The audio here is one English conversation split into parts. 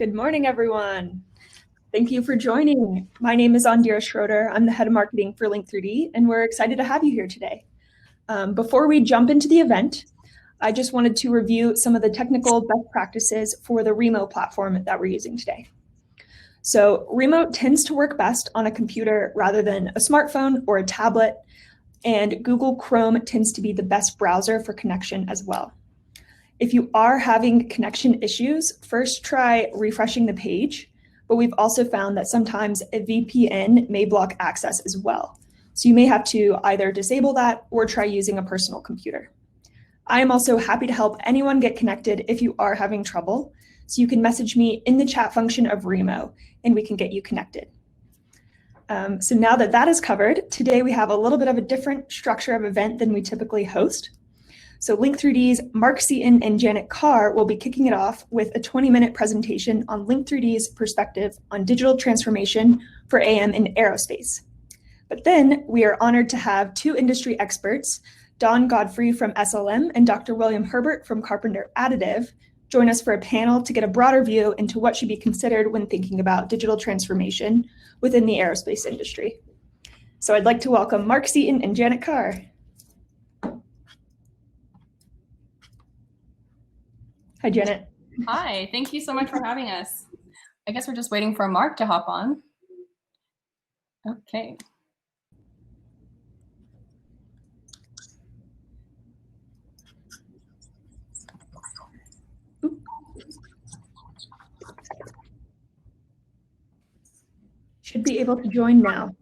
Good morning, everyone. Thank you for joining. My name is Andira Schroeder. I'm the head of marketing for Link3D, and we're excited to have you here today. Before we jump into the event, I just wanted to review some of the technical best practices for the Remo platform that we're using today. So Remo tends to work best on a computer rather than a smartphone or a tablet, and Google Chrome tends to be the best browser for connection as well. If you are having connection issues, first try refreshing the page, but we've also found that sometimes a VPN may block access as well. So you may have to either disable that or try using a personal computer. I am also happy to help anyone get connected if you are having trouble. So you can message me in the chat function of Remo and we can get you connected. So now that that is covered, today we have a little bit of a different structure of event than we typically host. So Link3D's Mark Seaton and Janet Carr will be kicking it off with a 20-minute presentation on Link3D's perspective on digital transformation for AM in aerospace. But then we are honored to have two industry experts, Godfrey from SLM and Dr. William Herbert from Carpenter Additive, join us for a panel to get a broader view into what should be considered when thinking about digital transformation within the aerospace industry. So I'd like to welcome Mark Seaton and Janet Carr. Hi, Janet. Hi, thank you so much for having us. I guess we're just waiting for Mark to hop on. Okay. Should be able to join now.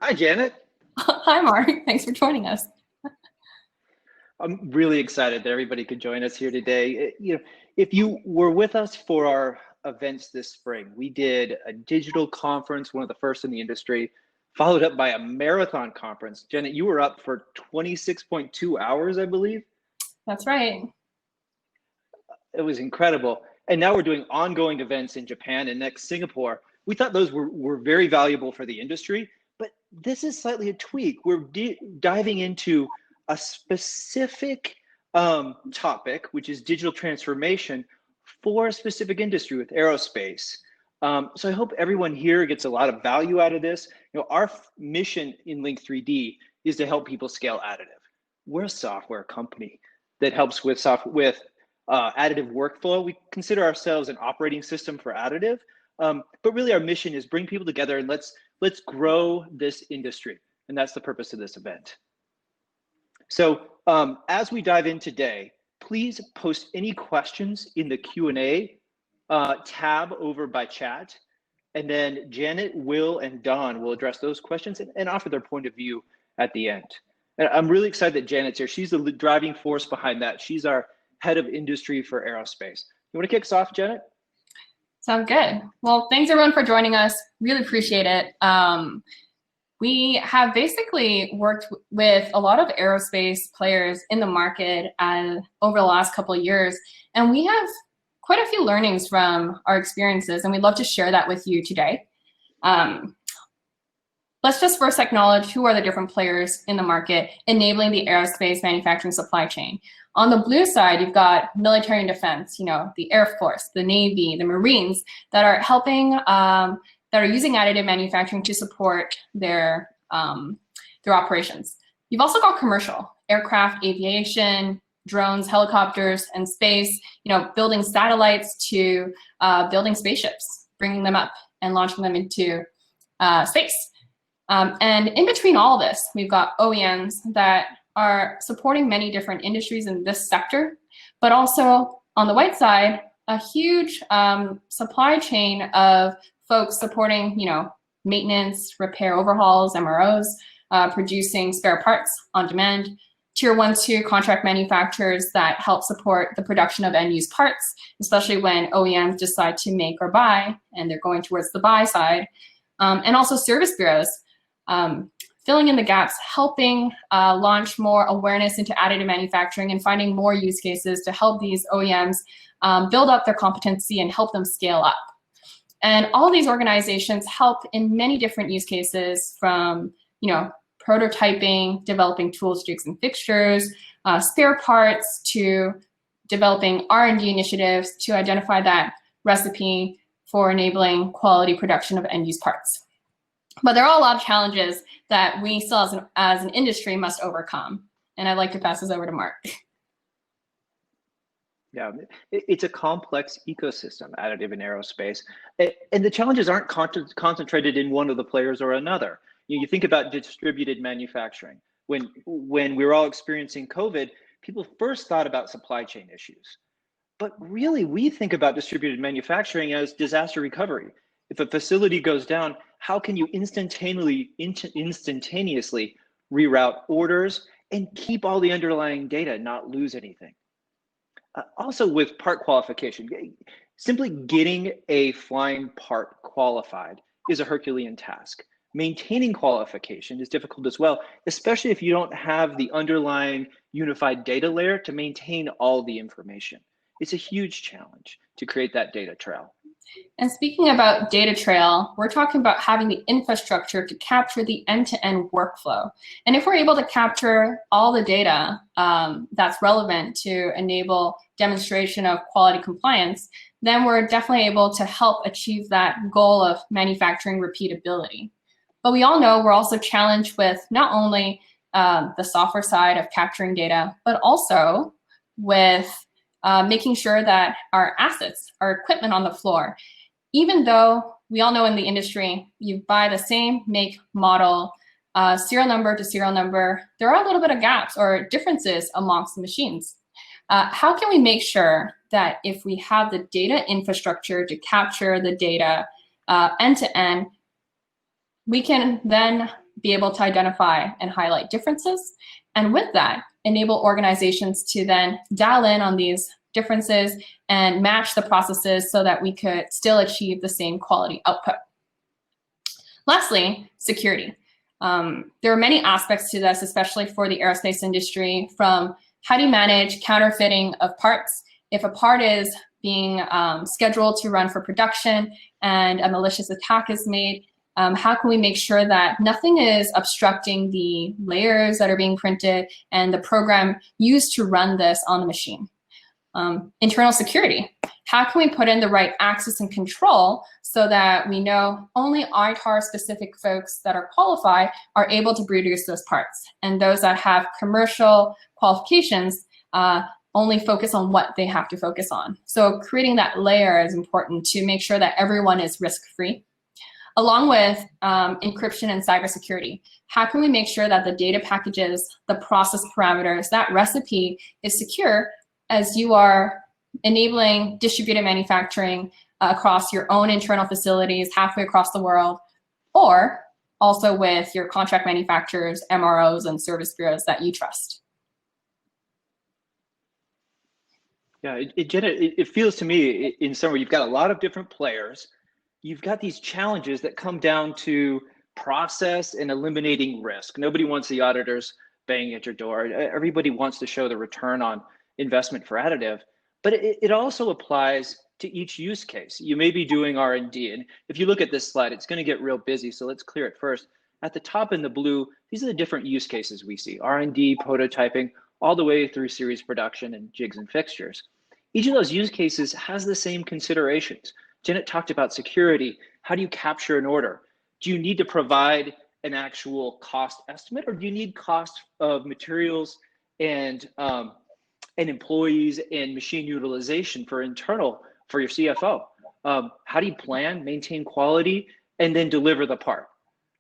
Hi, Janet. Hi, Mark. Thanks for joining us. I'm really excited that everybody could join us here today. If you were with us for our events this spring, we did a digital conference, one of the first in the industry, followed up by a marathon conference. Janet, you were up for 26.2 hours, I believe. That's right. It was incredible. And now we're doing ongoing events in Japan and next Singapore. We thought those were very valuable for the industry, but this is slightly a tweak. We're diving into a specific topic, which is digital transformation for a specific industry with aerospace. So I hope everyone here gets a lot of value out of this. Our mission in Link3D is to help people scale additive. We're a software company that helps with additive workflow. We consider ourselves an operating system for additive, but really our mission is bring people together and let's grow this industry. And that's the purpose of this event. So as we dive in today, please post any questions in the Q&A tab over by chat. And then Janet, Will, and Don will address those questions and offer their point of view at the end. And I'm really excited that Janet's here. She's the driving force behind that. She's our head of industry for aerospace. You want to kick us off, Janet? Sounds good. Well, thanks everyone for joining us. Really appreciate it. We have basically worked with a lot of aerospace players in the market over the last couple of years, and we have quite a few learnings from our experiences, and we'd love to share that with you today. Let's just first acknowledge who are the different players in the market enabling the aerospace manufacturing supply chain. On the blue side, you've got military and defense, the Air Force, the Navy, the Marines that are helping, that are using additive manufacturing to support their operations. You've also got commercial, aircraft, aviation, drones, helicopters, and space, building satellites to building spaceships, bringing them up and launching them into space. And in between all this, we've got OEMs that are supporting many different industries in this sector, but also on the white side, a huge supply chain of folks supporting, maintenance, repair, overhauls, MROs, producing spare parts on demand, tier 1, 2 contract manufacturers that help support the production of end-use parts, especially when OEMs decide to make or buy, and they're going towards the buy side, and also service bureaus, filling in the gaps, helping launch more awareness into additive manufacturing and finding more use cases to help these OEMs build up their competency and help them scale up. And all these organizations help in many different use cases from, prototyping, developing tools, jigs, and fixtures, spare parts, to developing R&D initiatives to identify that recipe for enabling quality production of end-use parts. But there are a lot of challenges that we still as an industry must overcome. And I'd like to pass this over to Mark. Yeah, it's a complex ecosystem, additive in aerospace. And the challenges aren't concentrated in one of the players or another. You think about distributed manufacturing. When we were all experiencing COVID, people first thought about supply chain issues. But really, we think about distributed manufacturing as disaster recovery. If a facility goes down, how can you instantaneously reroute orders and keep all the underlying data, not lose anything? Also with part qualification, simply getting a flying part qualified is a Herculean task. Maintaining qualification is difficult as well, especially if you don't have the underlying unified data layer to maintain all the information. It's a huge challenge to create that data trail. And speaking about data trail, we're talking about having the infrastructure to capture the end-to-end workflow. And if we're able to capture all the data that's relevant to enable demonstration of quality compliance, then we're definitely able to help achieve that goal of manufacturing repeatability. But we all know we're also challenged with not only the software side of capturing data, but also with making sure that our assets, our equipment on the floor, even though we all know in the industry, you buy the same make, model, serial number to serial number, there are a little bit of gaps or differences amongst the machines. How can we make sure that if we have the data infrastructure to capture the data end to end, we can then be able to identify and highlight differences, and with that, enable organizations to then dial in on these differences and match the processes so that we could still achieve the same quality output. Lastly, security. There are many aspects to this, especially for the aerospace industry, from how do you manage counterfeiting of parts? If a part is being scheduled to run for production and a malicious attack is made, how can we make sure that nothing is obstructing the layers that are being printed and the program used to run this on the machine? Internal security. How can we put in the right access and control so that we know only ITAR specific folks that are qualified are able to produce those parts, and those that have commercial qualifications only focus on what they have to focus on. So creating that layer is important to make sure that everyone is risk-free. Along with encryption and cybersecurity, how can we make sure that the data packages, the process parameters, that recipe is secure as you are enabling distributed manufacturing across your own internal facilities halfway across the world, or also with your contract manufacturers, MROs, and service bureaus that you trust? Yeah, Jenna, it feels to me, in summary, you've got a lot of different players. You've got these challenges that come down to process and eliminating risk. Nobody wants the auditors banging at your door. Everybody wants to show the return on investment for additive, but it also applies to each use case. You may be doing R&D, and if you look at this slide, it's going to get real busy, so let's clear it first. At the top in the blue, these are the different use cases we see: R&D, prototyping, all the way through series production and jigs and fixtures. Each of those use cases has the same considerations. Janet talked about security. How do you capture an order? Do you need to provide an actual cost estimate, or do you need cost of materials and employees and machine utilization for your CFO? How do you plan, maintain quality, and then deliver the part?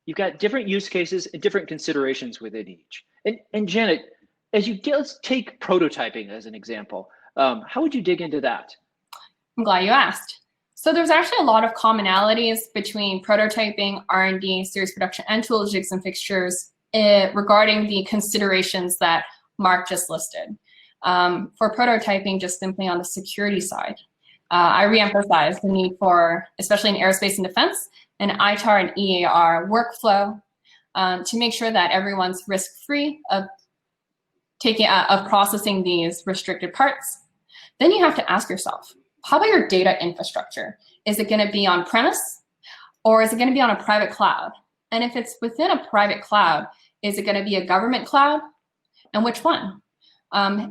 You've got different use cases and different considerations within each. And Janet, let's take prototyping as an example. How would you dig into that? I'm glad you asked. So there's actually a lot of commonalities between prototyping, R&D, series production, and tools, jigs, and fixtures regarding the considerations that Mark just listed. For prototyping, just simply on the security side, I reemphasize the need for, especially in aerospace and defense, an ITAR and EAR workflow to make sure that everyone's risk-free of processing these restricted parts. Then you have to ask yourself, how about your data infrastructure? Is it going to be on premise, or is it going to be on a private cloud? And if it's within a private cloud, Is it going to be a government cloud? And which one?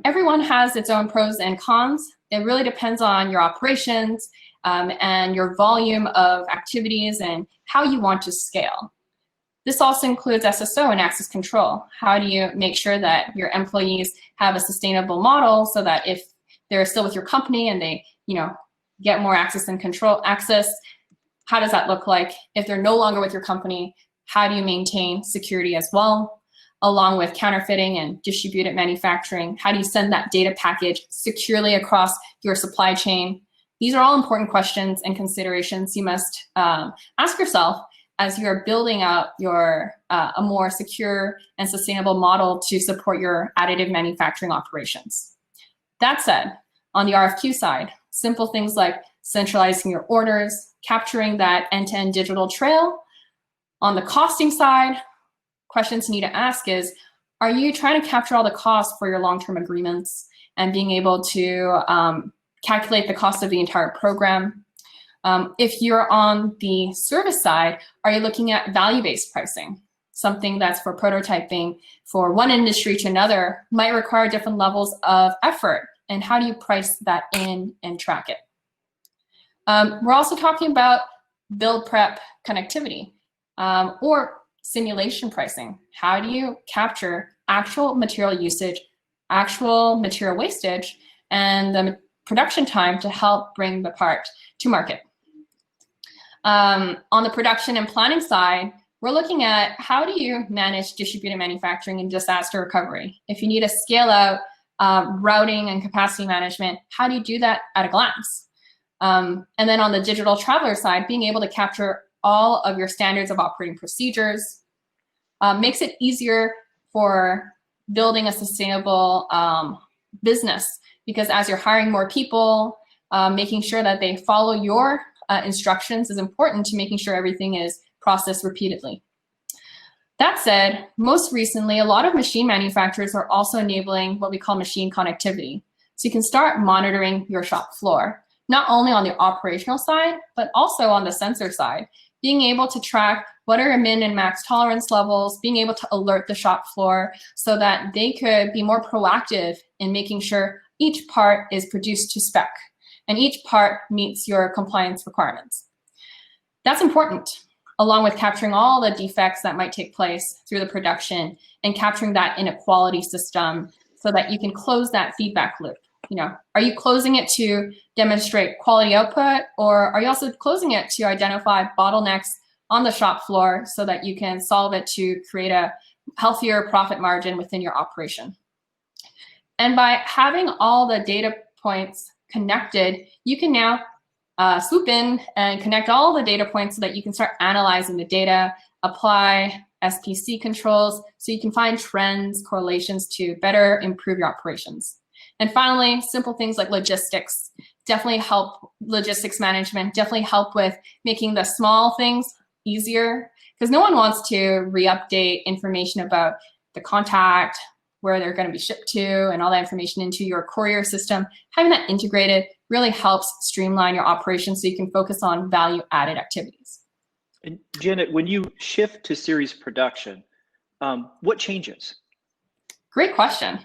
Everyone has its own pros and cons. It really depends on your operations and your volume of activities and how you want to scale. This also includes SSO and access control. How do you make sure that your employees have a sustainable model so that if they're still with your company and they, get more access and control access, how does that look like? If they're no longer with your company, how do you maintain security as well? Along with counterfeiting and distributed manufacturing, how do you send that data package securely across your supply chain? These are all important questions and considerations you must ask yourself as you're building out your a more secure and sustainable model to support your additive manufacturing operations. That said, on the RFQ side, simple things like centralizing your orders, capturing that end-to-end digital trail. On the costing side, questions you need to ask is, are you trying to capture all the costs for your long-term agreements and being able to calculate the cost of the entire program? If you're on the service side, are you looking at value-based pricing? Something that's for prototyping for one industry to another might require different levels of effort. And how do you price that in and track it? We're also talking about build prep connectivity or simulation pricing. How do you capture actual material usage, actual material wastage, and the production time to help bring the part to market? On the production and planning side, we're looking at how do you manage distributed manufacturing and disaster recovery? If you need to scale out routing and capacity management, how do you do that at a glance? And then on the digital traveler side, being able to capture all of your standards of operating procedures makes it easier for building a sustainable business, because as you're hiring more people, making sure that they follow your instructions is important to making sure everything is processed repeatedly. That said, most recently, a lot of machine manufacturers are also enabling what we call machine connectivity. So you can start monitoring your shop floor, not only on the operational side, but also on the sensor side, being able to track what are your min and max tolerance levels, being able to alert the shop floor so that they could be more proactive in making sure each part is produced to spec and each part meets your compliance requirements. That's important, along with capturing all the defects that might take place through the production and capturing that in a quality system so that you can close that feedback loop. Are you closing it to demonstrate quality output, or are you also closing it to identify bottlenecks on the shop floor so that you can solve it to create a healthier profit margin within your operation? And by having all the data points connected, you can now swoop in and connect all the data points so that you can start analyzing the data, apply SPC controls so you can find trends, correlations to better improve your operations. And finally, simple things like logistics definitely help, logistics management definitely help with making the small things easier, because no one wants to re-update information about the contact, where they're going to be shipped to, and all that information into your courier system. Having that integrated really helps streamline your operations so you can focus on value-added activities. And Janet, when you shift to series production, what changes? Great question.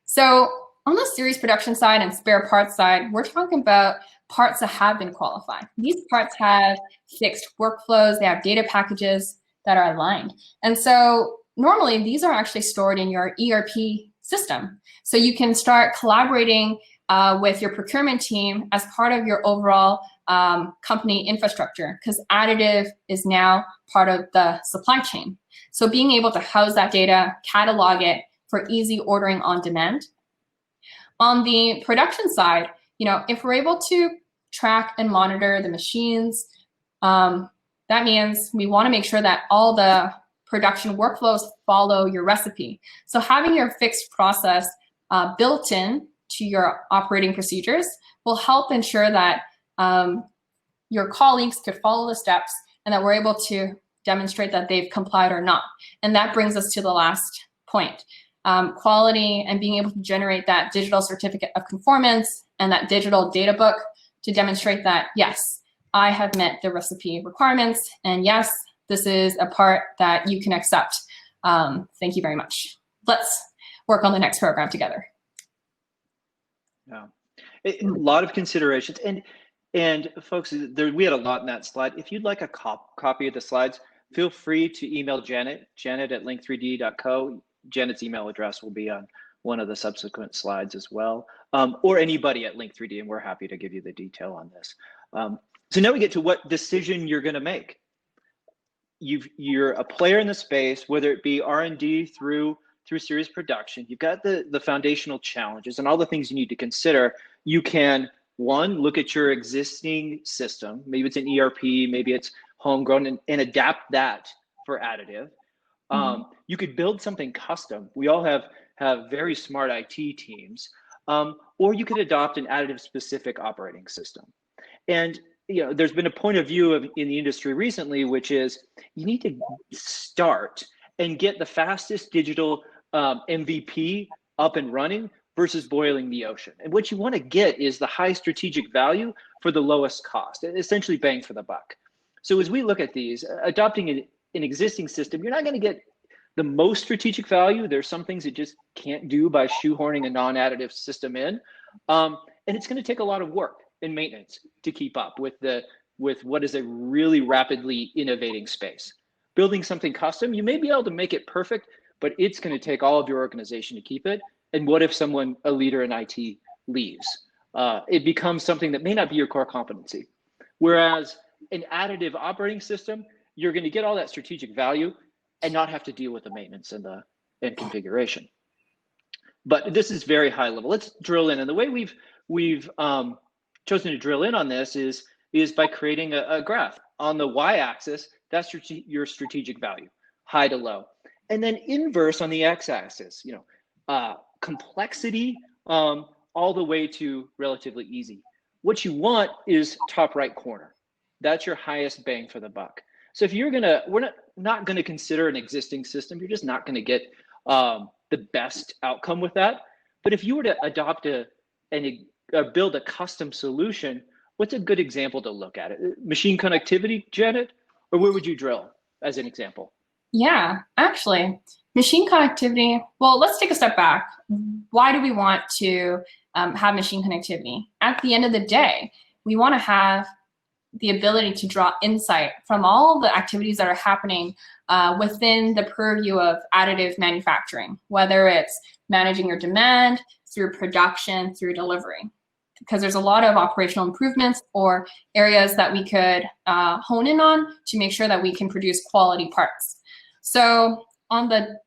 So on the series production side and spare parts side, we're talking about parts that have been qualified. These parts have fixed workflows, they have data packages that are aligned. And so normally these are actually stored in your ERP system. So you can start collaborating with your procurement team as part of your overall company infrastructure, because additive is now part of the supply chain. So being able to house that data, catalog it for easy ordering on demand. On the production side, if we're able to track and monitor the machines, that means we want to make sure that all the production workflows follow your recipe. So having your fixed process built in to your operating procedures will help ensure that your colleagues could follow the steps and that we're able to demonstrate that they've complied or not. And that brings us to the last point. Quality and being able to generate that digital certificate of conformance and that digital data book to demonstrate that, yes, I have met the recipe requirements, and yes, this is a part that you can accept. Thank you very much. Let's work on the next program together. Yeah, a lot of considerations. And folks, we had a lot in that slide. If you'd like a copy of the slides, feel free to email Janet at link3d.co. Janet's email address will be on one of the subsequent slides as well, or anybody at Link3D, and we're happy to give you the detail on this. So now we get to what decision you're going to make. You're a player in the space, whether it be R&D through series production. You've got the foundational challenges and all the things you need to consider. You can, one, look at your existing system. Maybe it's an ERP, maybe it's homegrown, and adapt that for additive. You could build something custom. We all have very smart IT teams, or you could adopt an additive specific operating system. And there's been a point of view in the industry recently, which is you need to start and get the fastest digital MVP up and running versus boiling the ocean. And what you want to get is the high strategic value for the lowest cost, essentially bang for the buck. So as we look at these, adopting an existing system, you're not going to get the most strategic value. There's some things it just can't do by shoehorning a non-additive system in. And it's going to take a lot of work and maintenance to keep up with what is a really rapidly innovating space. Building something custom, you may be able to make it perfect, but it's going to take all of your organization to keep it. And what if a leader in IT leaves? It becomes something that may not be your core competency. Whereas an additive operating system, you're going to get all that strategic value and not have to deal with the maintenance and configuration. But this is very high level. Let's drill in. And the way we've chosen to drill in on this is by creating a graph. On the y-axis, that's your strategic value, high to low. And then inverse on the x-axis, complexity all the way to relatively easy. What you want is top right corner. That's your highest bang for the buck. So if we're not gonna consider an existing system, you're just not gonna get the best outcome with that. But if you were to adopt build a custom solution, what's a good example to look at? Machine connectivity, Janet? Or where would you drill as an example? Yeah, actually, machine connectivity, well, let's take a step back. Why do we want to have machine connectivity? At the end of the day, we want to have the ability to draw insight from all the activities that are happening within the purview of additive manufacturing, whether it's managing your demand through production, through delivery. Because there's a lot of operational improvements or areas that we could hone in on to make sure that we can produce quality parts. So on the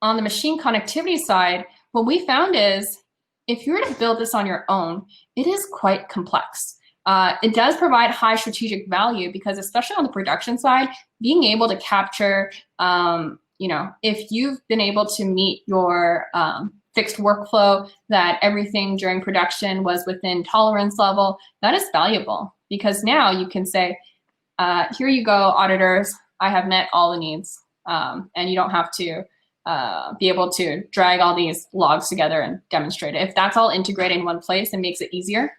machine connectivity side, what we found is if you were to build this on your own, it is quite complex. It does provide high strategic value because especially on the production side, being able to capture, if you've been able to meet your fixed workflow, that everything during production was within tolerance level, that is valuable because now you can say, here you go, auditors, I have met all the needs. And you don't have to be able to drag all these logs together and demonstrate it. If that's all integrated in one place, it makes it easier.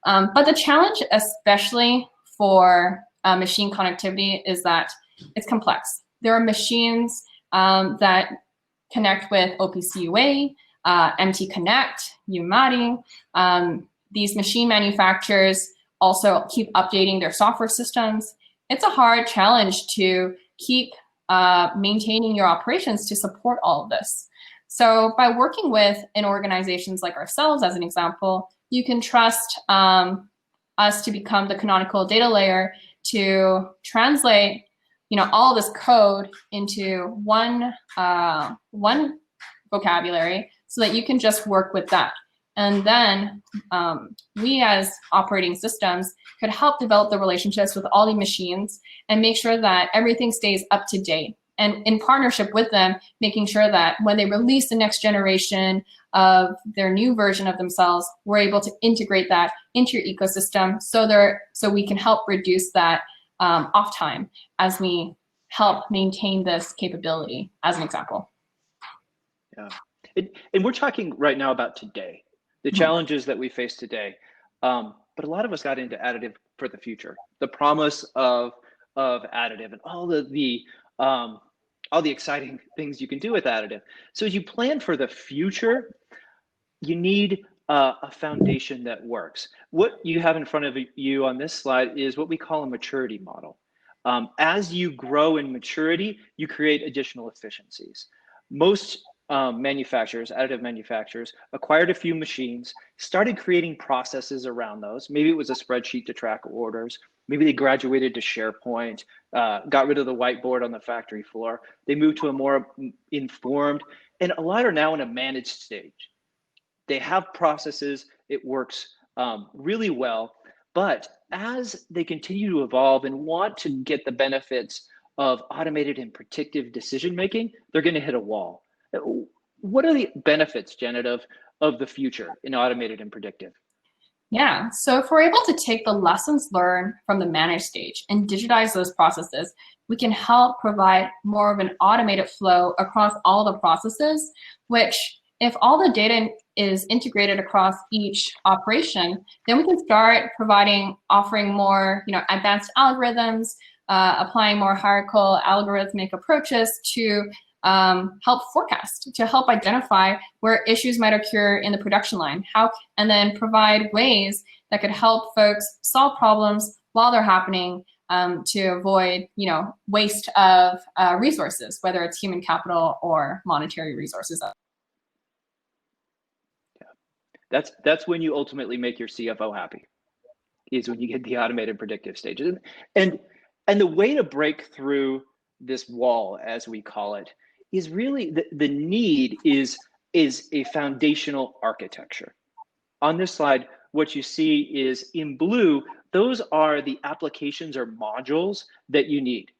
But the challenge, especially for machine connectivity, is that it's complex. There are machines that connect with OPC UA, MT Connect, UMATI. These machine manufacturers also keep updating their software systems. It's a hard challenge to keep maintaining your operations to support all of this. So by working with organizations like ourselves, as an example, you can trust us to become the canonical data layer to translate, all this code into one vocabulary so that you can just work with that. And then we as operating systems could help develop the relationships with all the machines and make sure that everything stays up to date. And in partnership with them, making sure that when they release the next generation of their new version of themselves, we're able to integrate that into your ecosystem so we can help reduce that off time as we help maintain this capability, as an example. Yeah, and we're talking right now about today, the challenges that we face today. But a lot of us got into additive for the future, the promise of additive and all the all the exciting things you can do with additive. So as you plan for the future, you need a foundation that works. What you have in front of you on this slide is what we call a maturity model. As you grow in maturity, you create additional efficiencies. Most manufacturers, additive manufacturers, acquired a few machines, started creating processes around those. Maybe it was a spreadsheet to track orders. Maybe they graduated to SharePoint, got rid of the whiteboard on the factory floor. They moved to a more informed, and a lot are now in a managed stage. They have processes, it works really well, but as they continue to evolve and want to get the benefits of automated and predictive decision-making, they're gonna hit a wall. What are the benefits, Janet, of the future in automated and predictive? Yeah, so if we're able to take the lessons learned from the managed stage and digitize those processes, we can help provide more of an automated flow across all the processes, which if all the data is integrated across each operation, then we can start offering more, advanced algorithms, applying more hierarchical algorithmic approaches to help forecast, to help identify where issues might occur in the production line, and then provide ways that could help folks solve problems while they're happening to avoid, waste of resources, whether it's human capital or monetary resources. That's when you ultimately make your CFO happy, is when you get the automated predictive stages. And the way to break through this wall, as we call it, is really the need is a foundational architecture. On this slide, what you see is in blue, those are the applications or modules that you need.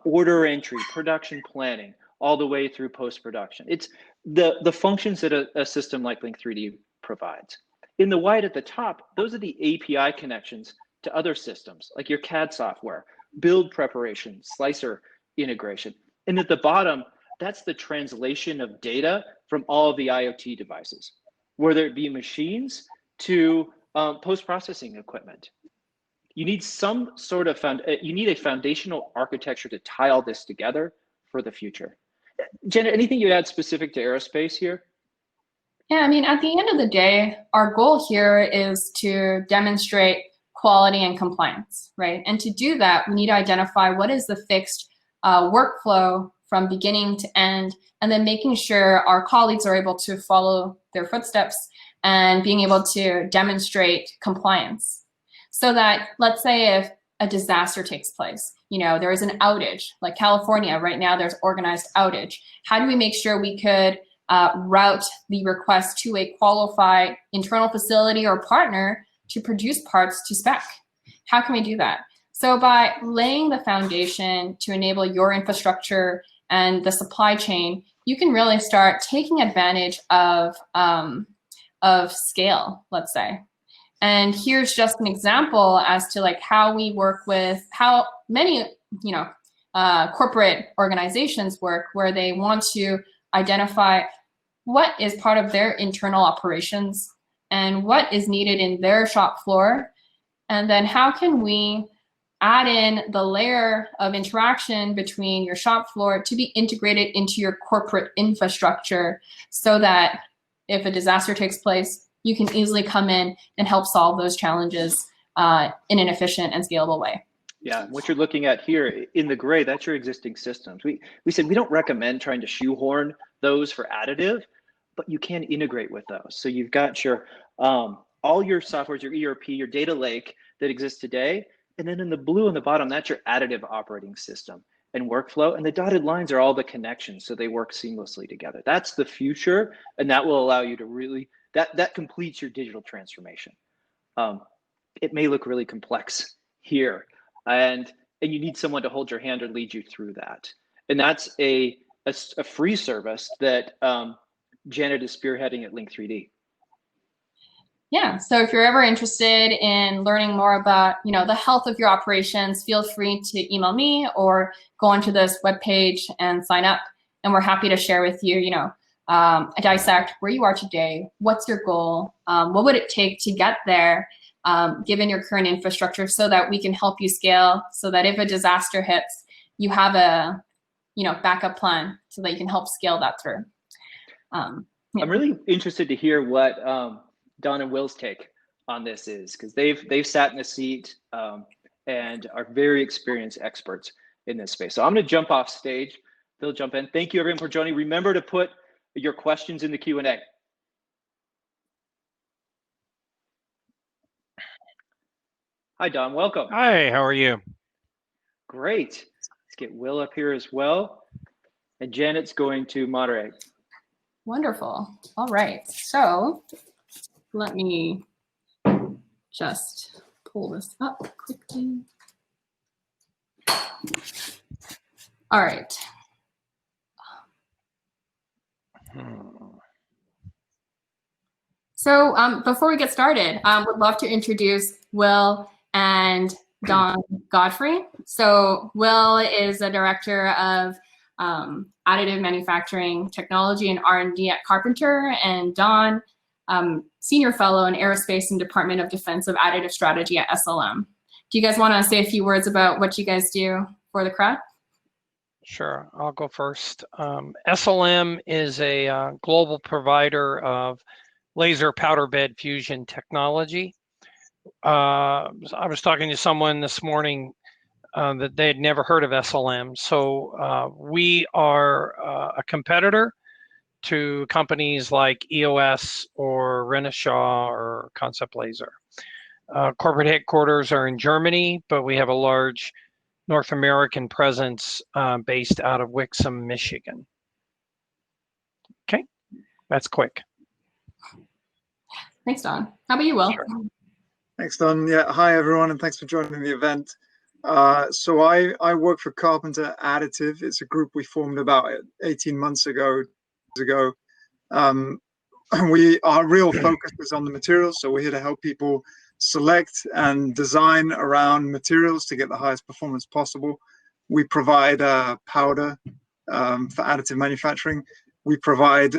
Order entry, production planning, all the way through post-production. It's the functions that a system like Link3D provides. In the white at the top, those are the API connections to other systems, like your CAD software, build preparation, slicer integration. And at the bottom, that's the translation of data from all of the IoT devices, whether it be machines to post-processing equipment. You need some sort of you need a foundational architecture to tie all this together for the future. Janet, anything you'd add specific to aerospace here? Yeah, I mean, at the end of the day, our goal here is to demonstrate quality and compliance, right? And to do that, we need to identify what is the fixed workflow from beginning to end, and then making sure our colleagues are able to follow their footsteps and being able to demonstrate compliance. So that, let's say if a disaster takes place, there is an outage, like California, right now there's organized outage. How do we make sure we could route the request to a qualified internal facility or partner to produce parts to spec? How can we do that? So by laying the foundation to enable your infrastructure and the supply chain, you can really start taking advantage of scale, let's say. And here's just an example as to how we work with how many corporate organizations work, where they want to identify what is part of their internal operations and what is needed in their shop floor, and then how can we add in the layer of interaction between your shop floor to be integrated into your corporate infrastructure, so that if a disaster takes place, you can easily come in and help solve those challenges in an efficient and scalable way. Yeah, what you're looking at here in the gray, that's your existing systems. We said we don't recommend trying to shoehorn those for additive, but you can integrate with those. So you've got your all your softwares, your ERP, your data lake that exists today, and then in the blue on the bottom, that's your additive operating system and workflow, and the dotted lines are all the connections, so they work seamlessly together. That's the future, and that will allow you to really, that completes your digital transformation. It may look really complex here, and you need someone to hold your hand or lead you through that. And that's a free service that Janet is spearheading at Link3D. Yeah, so if you're ever interested in learning more about, the health of your operations, feel free to email me or go onto this webpage and sign up. And we're happy to share with you, dissect where you are today, what's your goal, what would it take to get there, given your current infrastructure, so that we can help you scale, so that if a disaster hits, you have backup plan so that you can help scale that through. Yeah. I'm really interested to hear what Don and Will's take on this is, because they've sat in the seat and are very experienced experts in this space. So I'm going to jump off stage. Phil, jump in. Thank you everyone for joining. Remember to put your questions in the Q&A. Hi, Don. Welcome. Hi, how are you? Great. Let's get Will up here as well. And Janet's going to moderate. Wonderful. All right. So let me just pull this up quickly. All right. So before we get started, would love to introduce Will and Don Godfrey. So Will is a director of additive manufacturing technology and R&D at Carpenter, and Don, senior fellow in Aerospace and Department of Defense of Additive Strategy at SLM. Do you guys want to say a few words about what you guys do for the crowd? Sure, I'll go first. SLM is a global provider of laser powder bed fusion technology. I was talking to someone this morning that they had never heard of SLM. So we are a competitor to companies like EOS or Renishaw or Concept Laser. Corporate headquarters are in Germany, but we have a large North American presence based out of Wixom, Michigan. Okay, that's quick. Thanks, Don. How about you, Will? Sure. Thanks, Don. Yeah, hi everyone, and thanks for joining the event. So I work for Carpenter Additive. It's a group we formed about 18 months ago. Our real focus is on the materials, so we're here to help people select and design around materials to get the highest performance possible. We provide powder for additive manufacturing. We provide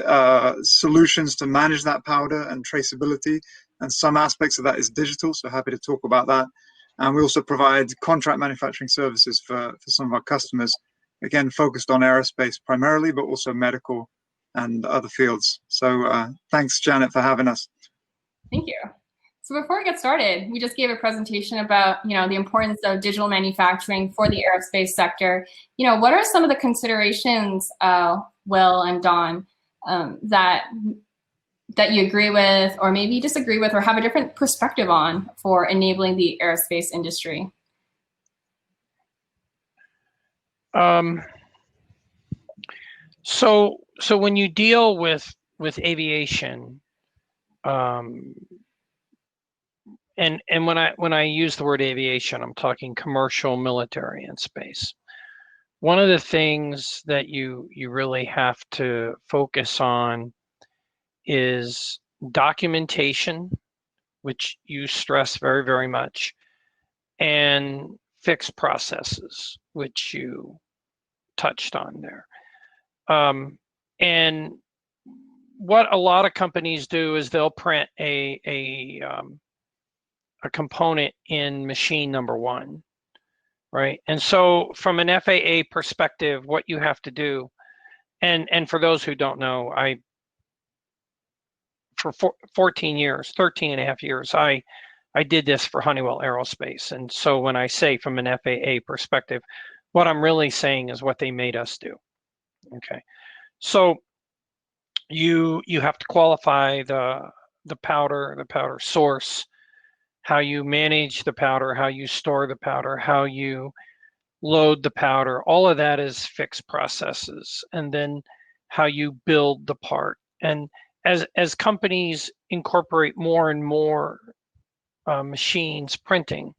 solutions to manage that powder and traceability, and some aspects of that is digital, so happy to talk about that. And we also provide contract manufacturing services for some of our customers, again, focused on aerospace primarily, but also medical and other fields. So thanks, Janet, for having us. Thank you. So before we get started, we just gave a presentation about, the importance of digital manufacturing for the aerospace sector. What are some of the considerations, Will and Don, that you agree with, or maybe disagree with, or have a different perspective on for enabling the aerospace industry? So when you deal with aviation, and when I use the word aviation, I'm talking commercial, military, and space. One of the things that you really have to focus on is documentation, which you stress very, very much, and fixed processes, which you touched on there. And what a lot of companies do is they'll print a component in machine number one, right? And so from an FAA perspective, what you have to do, and for those who don't know, for 13 and a half years, I did this for Honeywell Aerospace. And so when I say from an FAA perspective, what I'm really saying is what they made us do. Okay, so you have to qualify the powder source, how you manage the powder, how you store the powder, how you load the powder. All of that is fixed processes, and then how you build the part. And as companies incorporate more and more machines printing,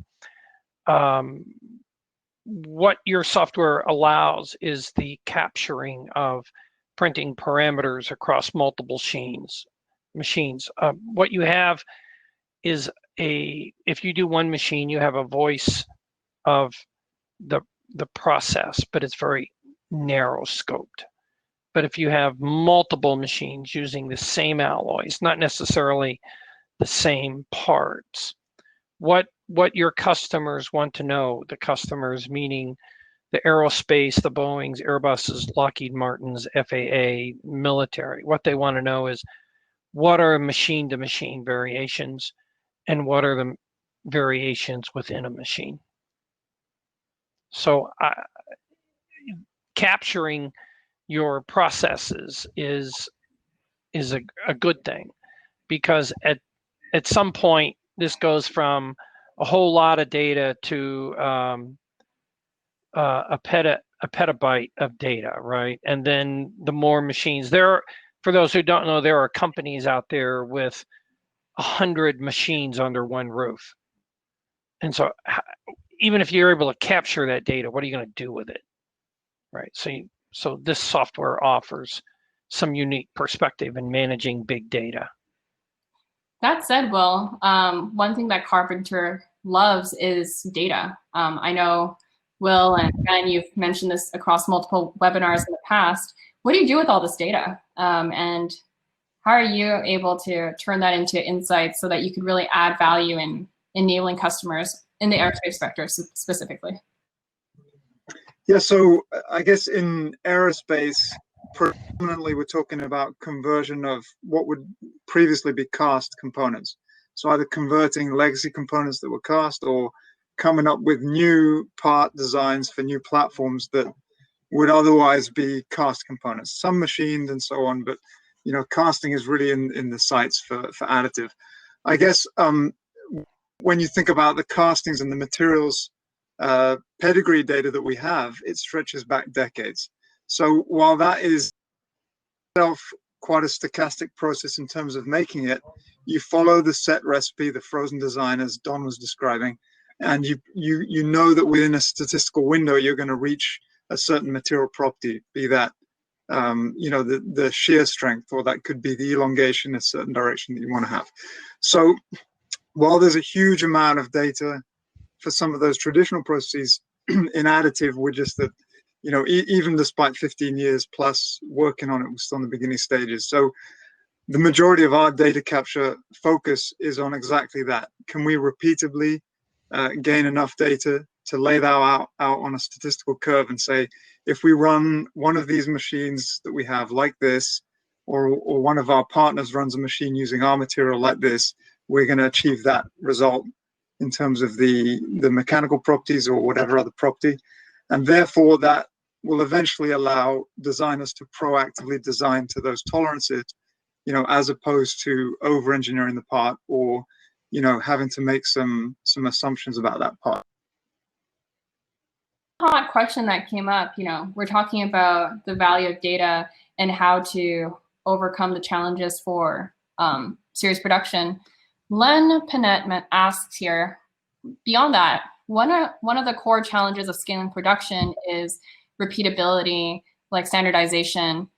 what your software allows is the capturing of printing parameters across multiple machines. What you have is if you do one machine, you have a voice of the process, but it's very narrow scoped. But if you have multiple machines using the same alloys, not necessarily the same parts, what your customers want to know, the customers meaning the Aerospace, the Boeings, Airbuses, Lockheed Martins, FAA, military. What they want to know is what are machine-to-machine variations and what are the variations within a machine. So capturing your processes is a good thing, because at some point this goes from a whole lot of data to a petabyte of data, right? And then the more machines for those who don't know, there are companies out there with 100 machines under one roof. And so even if you're able to capture that data, what are you going to do with it, right? So this software offers some unique perspective in managing big data. That said, Will, one thing that Carpenter loves is data. I know, Will and Ben, you've mentioned this across multiple webinars in the past. What do you do with all this data? And how are you able to turn that into insights so that you could really add value in enabling customers in the aerospace sector specifically? Yeah, so I guess in aerospace, predominantly we're talking about conversion of what would previously be cast components. So either converting legacy components that were cast or coming up with new part designs for new platforms that would otherwise be cast components, some machined and so on, but you know, casting is really in the sights for additive. I guess when you think about the castings and the materials pedigree data that we have, it stretches back decades. So while that is itself quite a stochastic process in terms of making it, you follow the set recipe, the frozen design, as Don was describing, and you know that within a statistical window you're going to reach a certain material property, be that you know, the shear strength, or that could be the elongation in a certain direction that you want to have. So while there's a huge amount of data for some of those traditional processes, in additive, we're just that, you know, even despite 15 years plus working on it, we're still in the beginning stages. So the majority of our data capture focus is on exactly that. Can we repeatably gain enough data to lay that out on a statistical curve and say, if we run one of these machines that we have like this, or one of our partners runs a machine using our material like this, we're going to achieve that result in terms of the mechanical properties or whatever other property. And therefore that will eventually allow designers to proactively design to those tolerances, you know, as opposed to over engineering the part, or, you know, having to make some assumptions about that part. Hot question that came up, you know, we're talking about the value of data and how to overcome the challenges for series production. Len Panett asks here, beyond that, one of the core challenges of scaling production is repeatability, like standardization.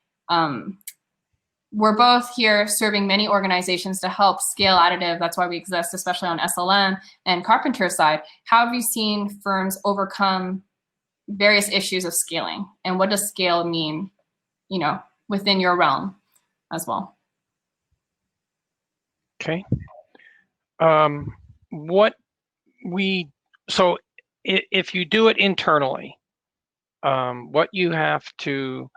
We're both here serving many organizations to help scale additive. That's why we exist, especially on SLM and Carpenter side. How have you seen firms overcome various issues of scaling, and what does scale mean, you know, within your realm as well? Okay. So if you do it internally, what you have to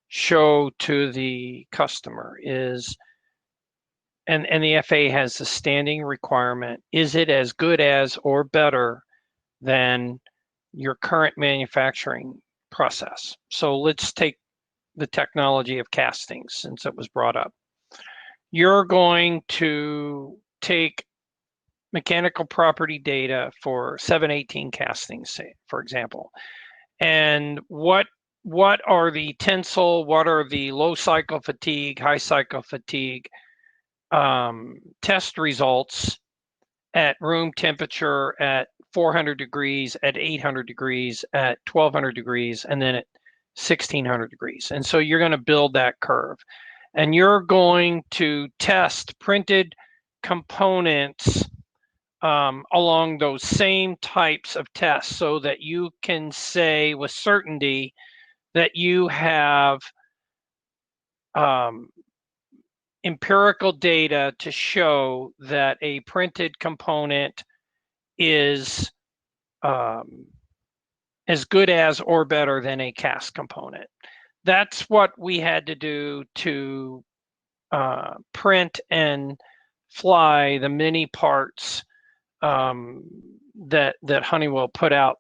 show to the customer is, and the FAA has a standing requirement, is it as good as or better than your current manufacturing process? So let's take the technology of castings, since it was brought up. You're going to take mechanical property data for 718 castings, say, for example, and what are the tensile, what are the low cycle fatigue, high cycle fatigue test results at room temperature, at 400 degrees, at 800 degrees, at 1200 degrees, and then at 1600 degrees. And so you're going to build that curve, and you're going to test printed components along those same types of tests, so that you can say with certainty that you have empirical data to show that a printed component is as good as or better than a cast component. That's what we had to do to print and fly the many parts that Honeywell put out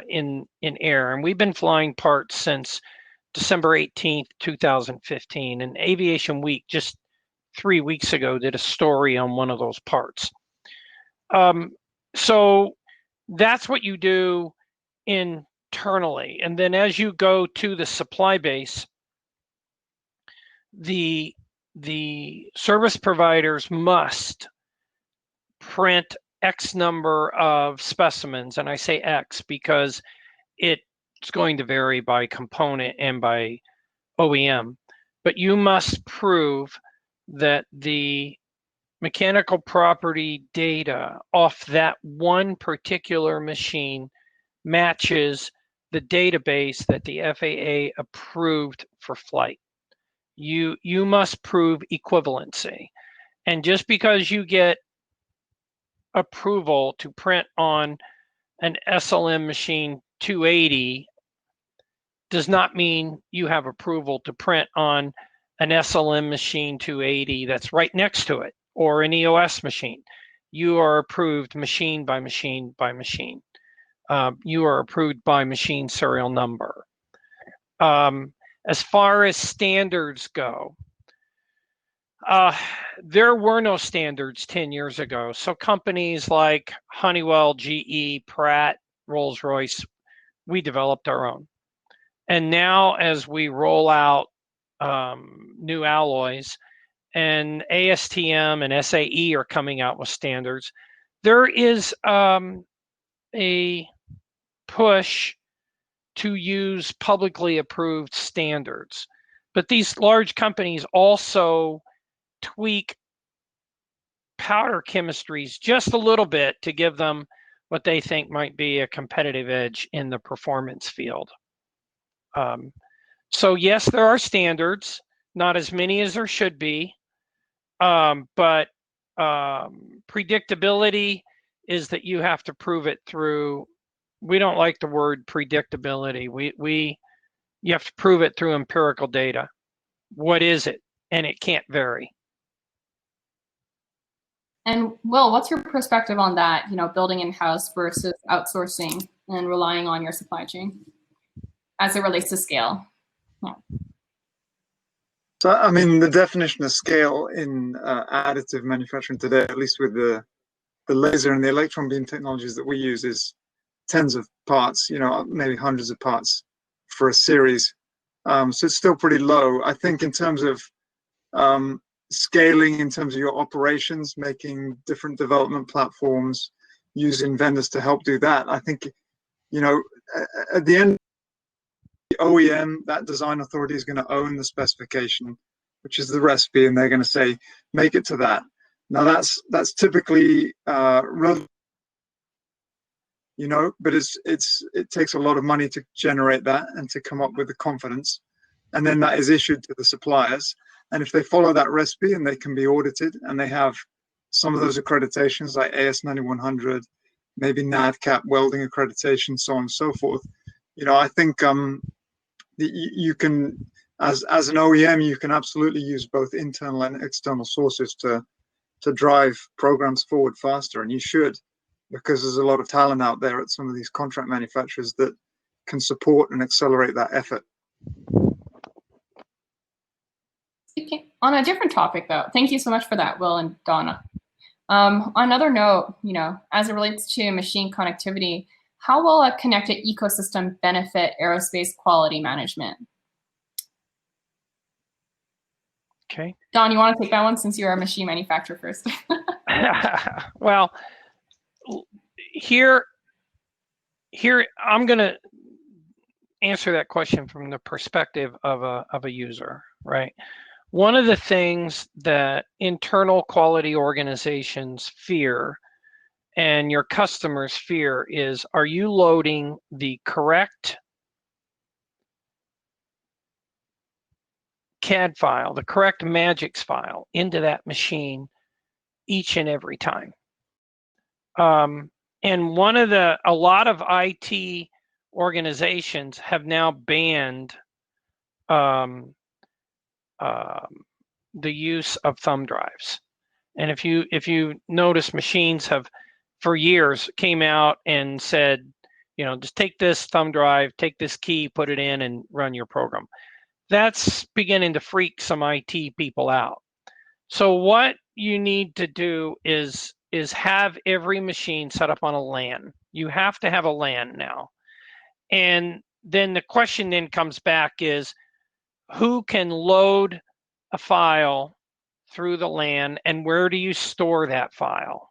in air. And we've been flying parts since December 18th, 2015. And Aviation Week just 3 weeks ago did a story on one of those parts. So that's what you do internally. And then as you go to the supply base, the service providers must print X number of specimens. And I say X because it's going to vary by component and by OEM. But you must prove that the mechanical property data off that one particular machine matches the database that the FAA approved for flight. You must prove equivalency. And just because you get approval to print on an SLM machine 280 does not mean you have approval to print on an SLM machine 280 that's right next to it, or an EOS machine. You are approved machine by machine by machine. You are approved by machine serial number. As far as standards go, there were no standards 10 years ago. So companies like Honeywell, GE, Pratt, Rolls-Royce, we developed our own. And now as we roll out new alloys, and ASTM and SAE are coming out with standards, there is a push to use publicly approved standards. But these large companies also tweak powder chemistries just a little bit to give them what they think might be a competitive edge in the performance field. So yes, there are standards, not as many as there should be, but predictability is that you have to prove it through, we don't like the word predictability. You have to prove it through empirical data. What is it? And it can't vary. And Will, what's your perspective on that, building in-house versus outsourcing and relying on your supply chain as it relates to scale? Yeah. So, I mean, the definition of scale in additive manufacturing today, at least with the laser and the electron beam technologies that we use, is tens of parts, maybe hundreds of parts for a series. So it's still pretty low. I think in terms of scaling, in terms of your operations, making different development platforms, using vendors to help do that, I think, at the end, the OEM, that design authority, is going to own the specification, which is the recipe, and they're going to say, make it to that. Now that's typically relevant, but it takes a lot of money to generate that and to come up with the confidence, and then that is issued to the suppliers. And if they follow that recipe and they can be audited and they have some of those accreditations like AS9100, maybe NADCAP welding accreditation, so on and so forth, I think you can, as an OEM, you can absolutely use both internal and external sources to drive programs forward faster, and you should, because there's a lot of talent out there at some of these contract manufacturers that can support and accelerate that effort. Okay. On a different topic, though, thank you so much for that, Will and Donna. On another note, as it relates to machine connectivity, how will a connected ecosystem benefit aerospace quality management? Okay. Don, you want to take that one since you're a machine manufacturer first? Well, here I'm going to answer that question from the perspective of a user, right? One of the things that internal quality organizations fear and your customers fear is, are you loading the correct CAD file, the correct Magix file into that machine each and every time? And a lot of IT organizations have now banned the use of thumb drives. And if you notice, machines have for years came out and said, just take this thumb drive, take this key, put it in, and run your program. That's beginning to freak some IT people out. So what you need to do is have every machine set up on a LAN. You have to have a LAN now. And then the question then comes back is, who can load a file through the LAN, and where do you store that file?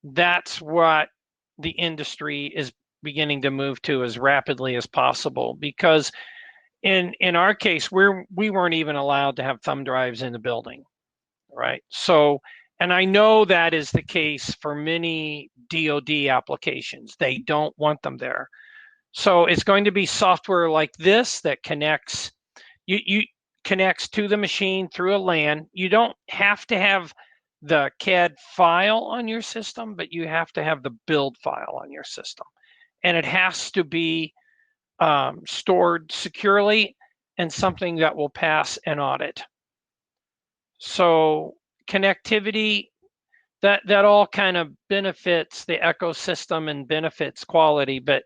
That's what the industry is beginning to move to as rapidly as possible, because in our case, we weren't even allowed to have thumb drives in the building, right? So, and I know that is the case for many DoD applications. They don't want them there. So it's going to be software like this that connects connects to the machine through a LAN. You don't have to have the CAD file on your system, but you have to have the build file on your system. And it has to be stored securely and something that will pass an audit. So connectivity, that all kind of benefits the ecosystem and benefits quality, but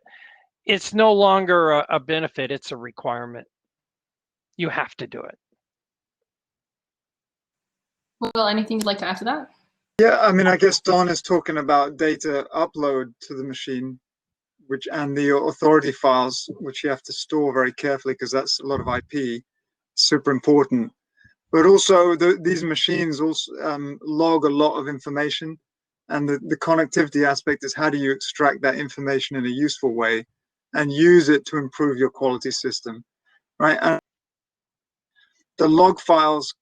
it's no longer a benefit, it's a requirement. You have to do it. Will, anything you'd like to add to that? Yeah, I mean, I guess Don is talking about data upload to the machine, and the authority files, which you have to store very carefully because that's a lot of IP, super important. But also these machines also log a lot of information, and the connectivity aspect is how do you extract that information in a useful way and use it to improve your quality system, right? And the log files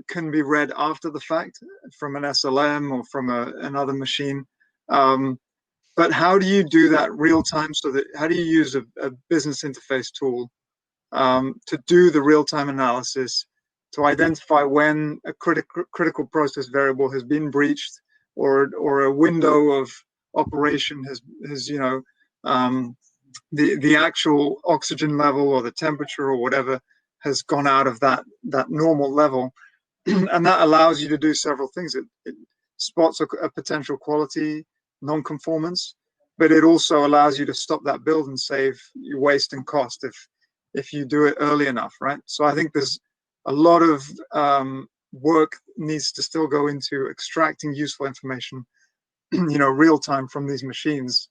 can be read after the fact from an SLM or from another machine. But how do you do that real time? How do you use a business interface tool to do the real time analysis, to identify when a critical process variable has been breached, or a window of operation has the actual oxygen level or the temperature or whatever has gone out of that normal level, and that allows you to do several things. It spots a potential quality non-conformance, but it also allows you to stop that build and save you waste and cost if you do it early enough, right? So I think there's a lot of work needs to still go into extracting useful information, real time from these machines,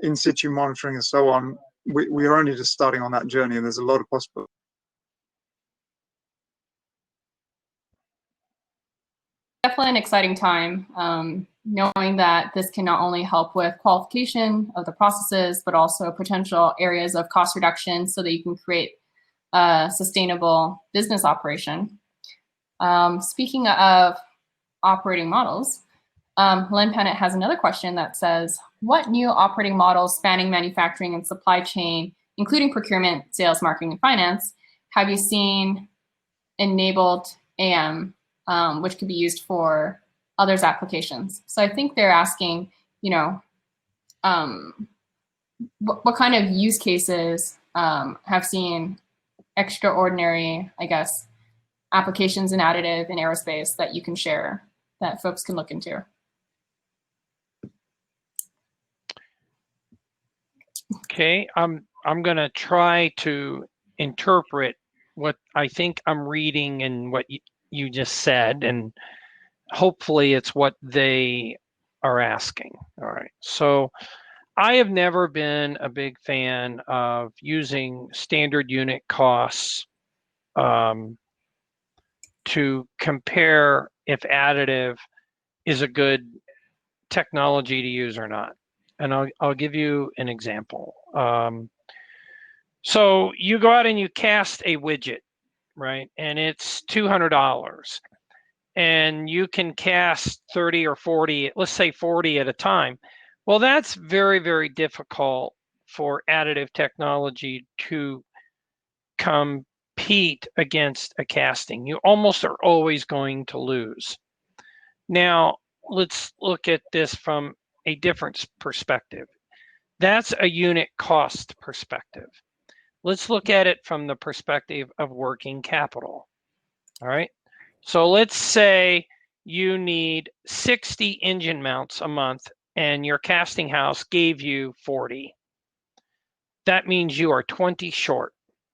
in situ monitoring and so on. We are only just starting on that journey, and there's a lot of possibilities. Definitely an exciting time, knowing that this can not only help with qualification of the processes, but also potential areas of cost reduction so that you can create a sustainable business operation. Speaking of operating models, Lynn Pennant has another question that says, what new operating models spanning manufacturing and supply chain, including procurement, sales, marketing, and finance, have you seen enabled AM, which could be used for others' applications? So I think they're asking, what kind of use cases have seen extraordinary, I guess, applications in additive and aerospace that you can share that folks can look into? Okay, I'm going to try to interpret what I think I'm reading and what you just said, and hopefully it's what they are asking. All right, so I have never been a big fan of using standard unit costs to compare if additive is a good technology to use or not. And I'll give you an example. So you go out and you cast a widget, right? And it's $200. And you can cast 30 or 40, let's say 40 at a time. Well, that's very, very difficult for additive technology to compete against a casting. You almost are always going to lose. Now, let's look at this from a different perspective. That's a unit cost perspective. Let's look at it from the perspective of working capital. All right. So let's say you need 60 engine mounts a month and your casting house gave you 40. That means you are 20 short,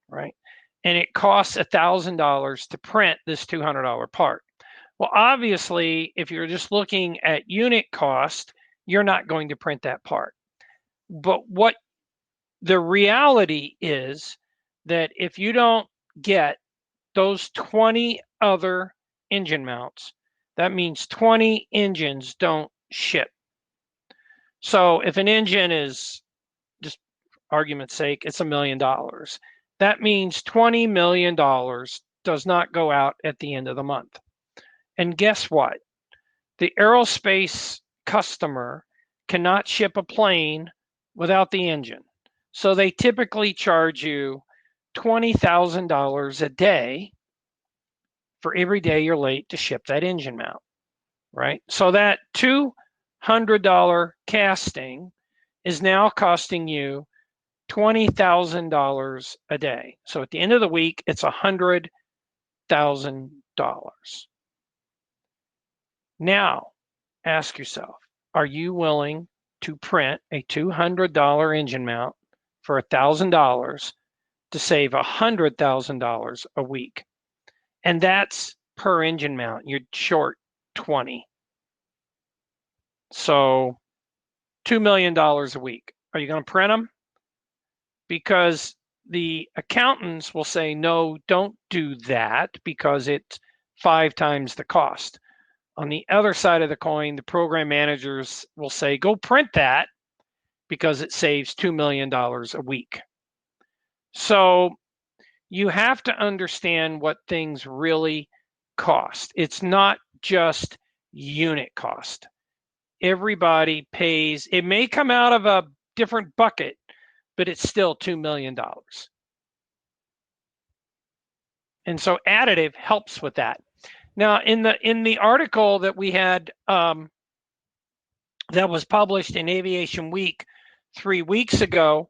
right? And it costs $1,000 to print this $200 part. Well, obviously, if you're just looking at unit cost, you're not going to print that part. But what the reality is that if you don't get those 20 other engine mounts, that means 20 engines don't ship. So if an engine is, just argument's sake, it's $1 million, that means $20 million does not go out at the end of the month. And guess what? The aerospace customer cannot ship a plane without the engine. So they typically charge you $20,000 a day for every day you're late to ship that engine mount, right? So that $200 casting is now costing you $20,000 a day. So at the end of the week, it's $100,000. Now, ask yourself, are you willing to print a $200 engine mount for $1,000 to save $100,000 a week? And that's per engine mount. You're short 20. So $2 million a week. Are you going to print them? Because the accountants will say, no, don't do that because it's 5 times the cost. On the other side of the coin, the program managers will say, go print that because it saves $2 million a week. So you have to understand what things really cost. It's not just unit cost. Everybody pays, it may come out of a different bucket, but it's still $2 million. And so additive helps with that. Now, in the article that we had that was published in Aviation Week 3 weeks ago,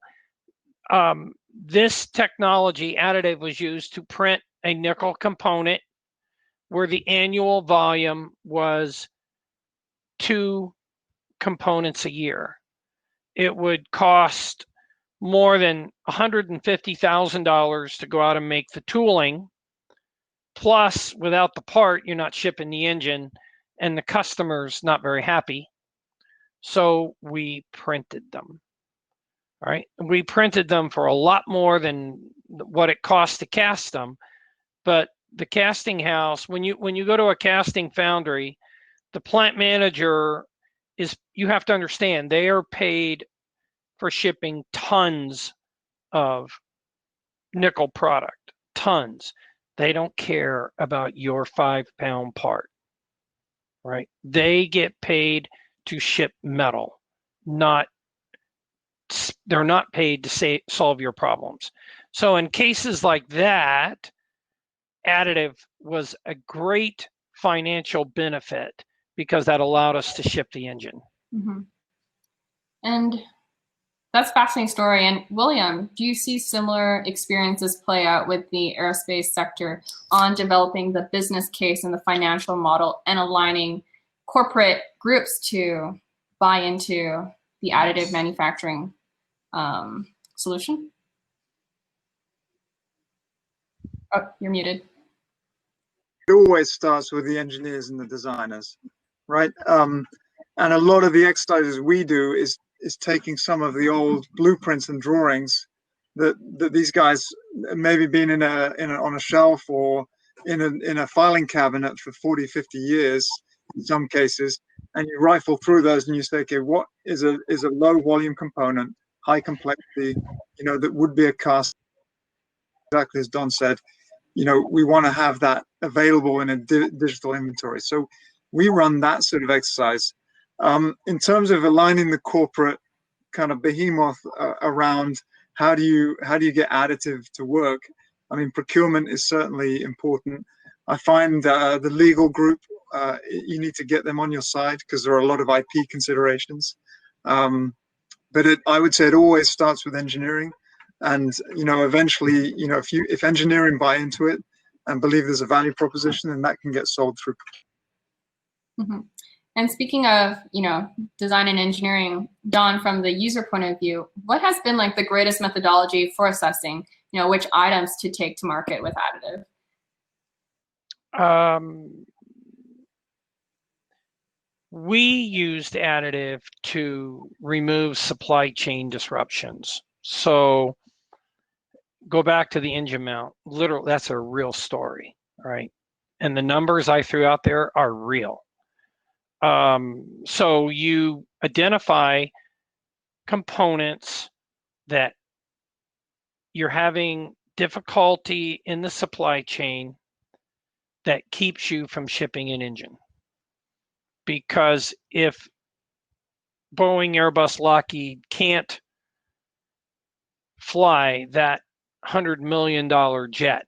this technology, additive, was used to print a nickel component where the annual volume was 2 components a year. It would cost more than $150,000 to go out and make the tooling. Plus, without the part, you're not shipping the engine, and the customer's not very happy. So we printed them. All right, we printed them for a lot more than what it cost to cast them. But the casting house, when you go to a casting foundry, the plant manager is, you have to understand, they are paid for shipping tons of nickel product, tons. They don't care about your 5-pound part, right? They get paid to ship metal, they're not paid to solve your problems. So in cases like that, additive was a great financial benefit because that allowed us to ship the engine. Mm-hmm. And that's a fascinating story. And William, do you see similar experiences play out with the aerospace sector on developing the business case and the financial model and aligning corporate groups to buy into the additive manufacturing solution? Oh, you're muted. It always starts with the engineers and the designers, right? And a lot of the exercises we do is taking some of the old blueprints and drawings that these guys maybe been on a shelf or in a filing cabinet for 40, 50 years in some cases, and you rifle through those and you say, okay, what is a low volume component, high complexity, that would be a cast, exactly as Don said. We want to have that available in a digital inventory. So we run that sort of exercise. In terms of aligning the corporate kind of behemoth around how do you get additive to work, I mean, procurement is certainly important. I find the legal group, you need to get them on your side because there are a lot of IP considerations. but I would say it always starts with engineering. And, eventually, if engineering buy into it and believe there's a value proposition, then that can get sold through. Mm-hmm. And speaking of, design and engineering, Don, from the user point of view, what has been like the greatest methodology for assessing, which items to take to market with additive? We used additive to remove supply chain disruptions. So go back to the engine mount. Literally, that's a real story, right? And the numbers I threw out there are real. So you identify components that you're having difficulty in the supply chain that keeps you from shipping an engine. Because if Boeing, Airbus, Lockheed can't fly that $100 million jet,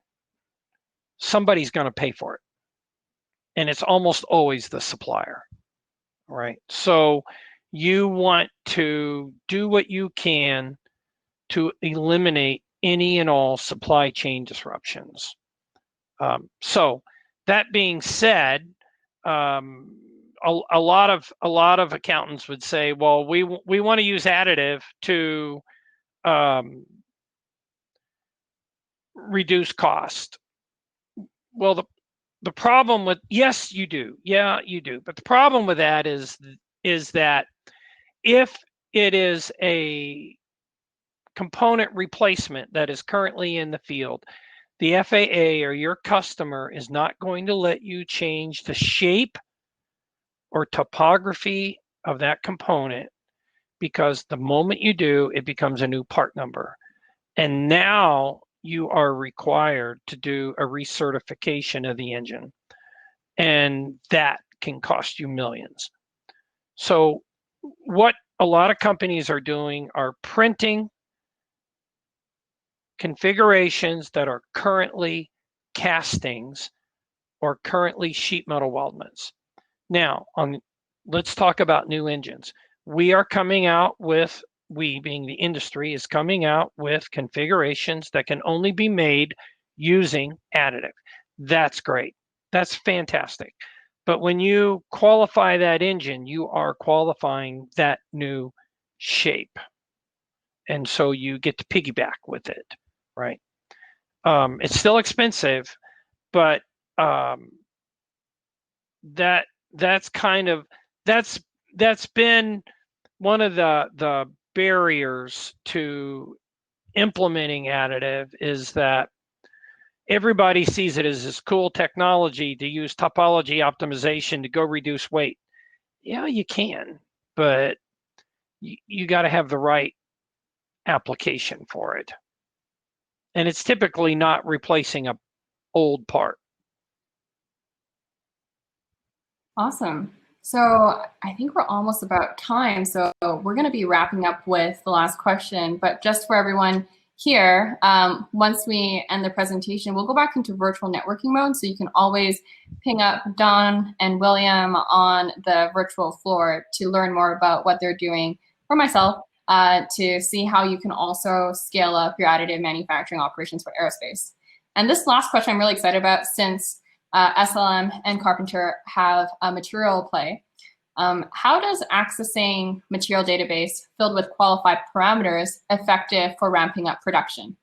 somebody's going to pay for it. And it's almost always the supplier, right? So you want to do what you can to eliminate any and all supply chain disruptions. So that being said, a lot of accountants would say, well, we want to use additive to reduce cost. Well, the problem with, yes, you do. Yeah, you do. But the problem with that is that if it is a component replacement that is currently in the field, the FAA or your customer is not going to let you change the shape or topography of that component, because the moment you do, it becomes a new part number. And now you are required to do a recertification of the engine. And that can cost you millions. So what a lot of companies are doing are printing configurations that are currently castings or currently sheet metal weldments. Now, let's talk about new engines. We are coming out with, we being the industry, is coming out with configurations that can only be made using additive. That's great. That's fantastic. But when you qualify that engine, you are qualifying that new shape. And so you get to piggyback with it, right? It's still expensive, but that's been one of the barriers to implementing additive, is that everybody sees it as this cool technology to use topology optimization to go reduce weight. Yeah, you can, but you got to have the right application for it. And it's typically not replacing an old part. Awesome. So I think we're almost about time. So we're going to be wrapping up with the last question. But just for everyone here, once we end the presentation, we'll go back into virtual networking mode. So you can always ping up Don and William on the virtual floor to learn more about what they're doing, or myself, to see how you can also scale up your additive manufacturing operations for aerospace. And this last question I'm really excited about, since SLM and Carpenter have a material play. How does accessing material database filled with qualified parameters effective for ramping up production?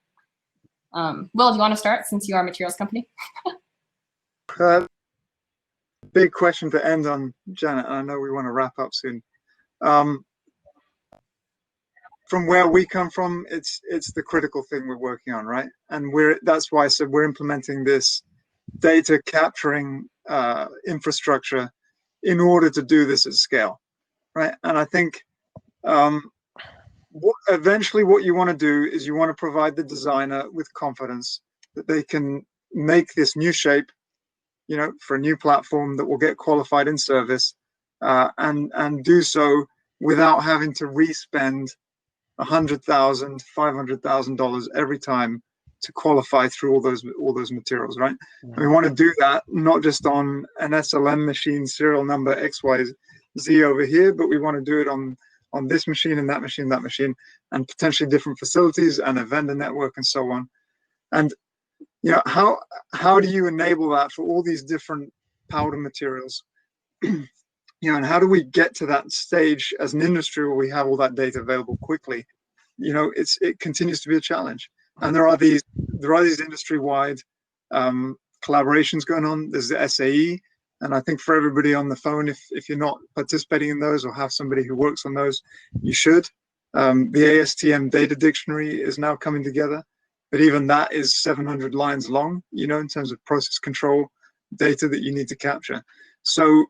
Will, do you want to start, since you are a materials company? Big question to end on, Janet. I know we want to wrap up soon. From where we come from, it's the critical thing we're working on, right? And that's why I said we're implementing this data capturing infrastructure in order to do this at scale, right? And I think eventually what you want to do is you want to provide the designer with confidence that they can make this new shape, for a new platform that will get qualified in service, and do so without having to re-spend $100,000, $500,000 every time to qualify through all those materials, right? And we want to do that not just on an SLM machine serial number XYZ over here, but we want to do it on on this machine and that machine, and potentially different facilities and a vendor network and so on. And how do you enable that for all these different powder materials? And how do we get to that stage as an industry where we have all that data available quickly? It continues to be a challenge. And there are these industry-wide collaborations going on. There's the SAE, and I think for everybody on the phone, if you're not participating in those or have somebody who works on those, you should. The ASTM data dictionary is now coming together, but even that is 700 lines long, in terms of process control data that you need to capture. So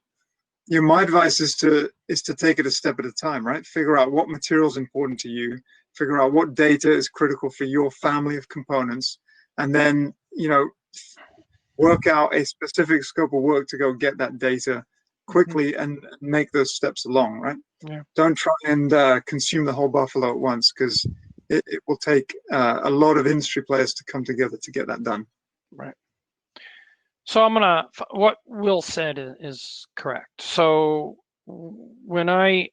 my advice is to take it a step at a time, right? Figure out what material is important to you, figure out what data is critical for your family of components, and then work out a specific scope of work to go get that data quickly and make those steps along, right? Yeah. Don't try and consume the whole buffalo at once, because it will take a lot of industry players to come together to get that done. Right. So what Will said is correct. So when I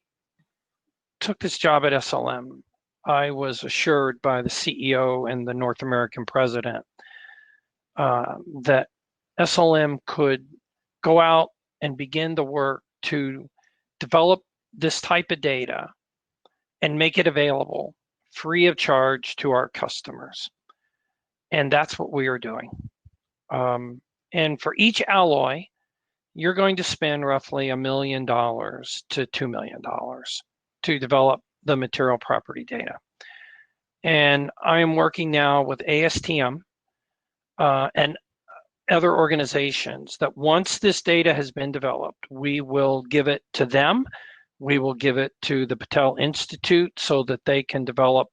took this job at SLM, I was assured by the CEO and the North American president that SLM could go out and begin the work to develop this type of data and make it available free of charge to our customers. And that's what we are doing. And for each alloy, you're going to spend roughly $1 million to $2 million to develop the material property data. And I am working now with ASTM and other organizations that once this data has been developed, we will give it to them. We will give it to the Patel Institute so that they can develop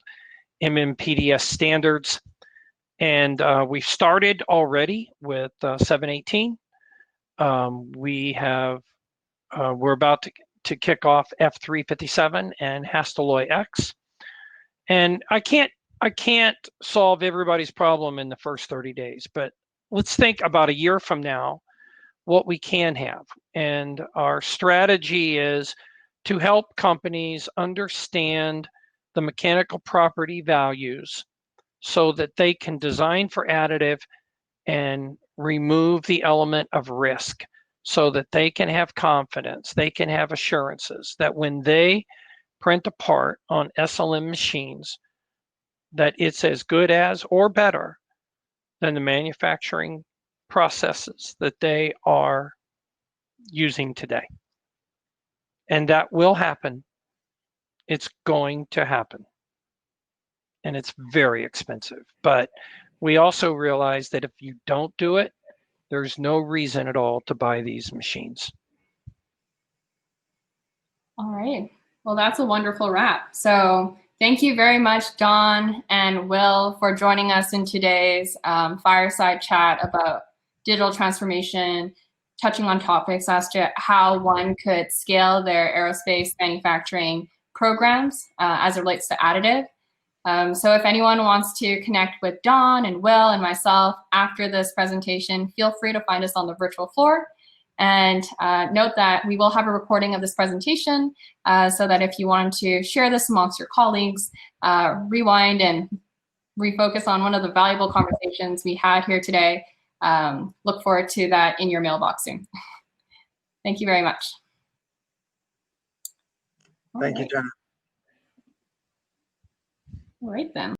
MMPDS standards. And we've started already with 718. We're about to kick off F357 and Hastelloy X. And I can't solve everybody's problem in the first 30 days, but let's think about a year from now what we can have. And our strategy is to help companies understand the mechanical property values so that they can design for additive and remove the element of risk so that they can have confidence, they can have assurances that when they print a part on SLM machines, that it's as good as or better than the manufacturing processes that they are using today. And that will happen. It's going to happen. And it's very expensive. But we also realize that if you don't do it, there's no reason at all to buy these machines. All right. Well, that's a wonderful wrap. So thank you very much, John and Will, for joining us in today's fireside chat about digital transformation, touching on topics as to how one could scale their aerospace manufacturing programs as it relates to additive. So if anyone wants to connect with John and Will and myself after this presentation, feel free to find us on the virtual floor. And note that we will have a recording of this presentation so that if you want to share this amongst your colleagues, rewind and refocus on one of the valuable conversations we had here today, look forward to that in your mailbox soon. Thank you very much. Thank you, Jenna. All right then.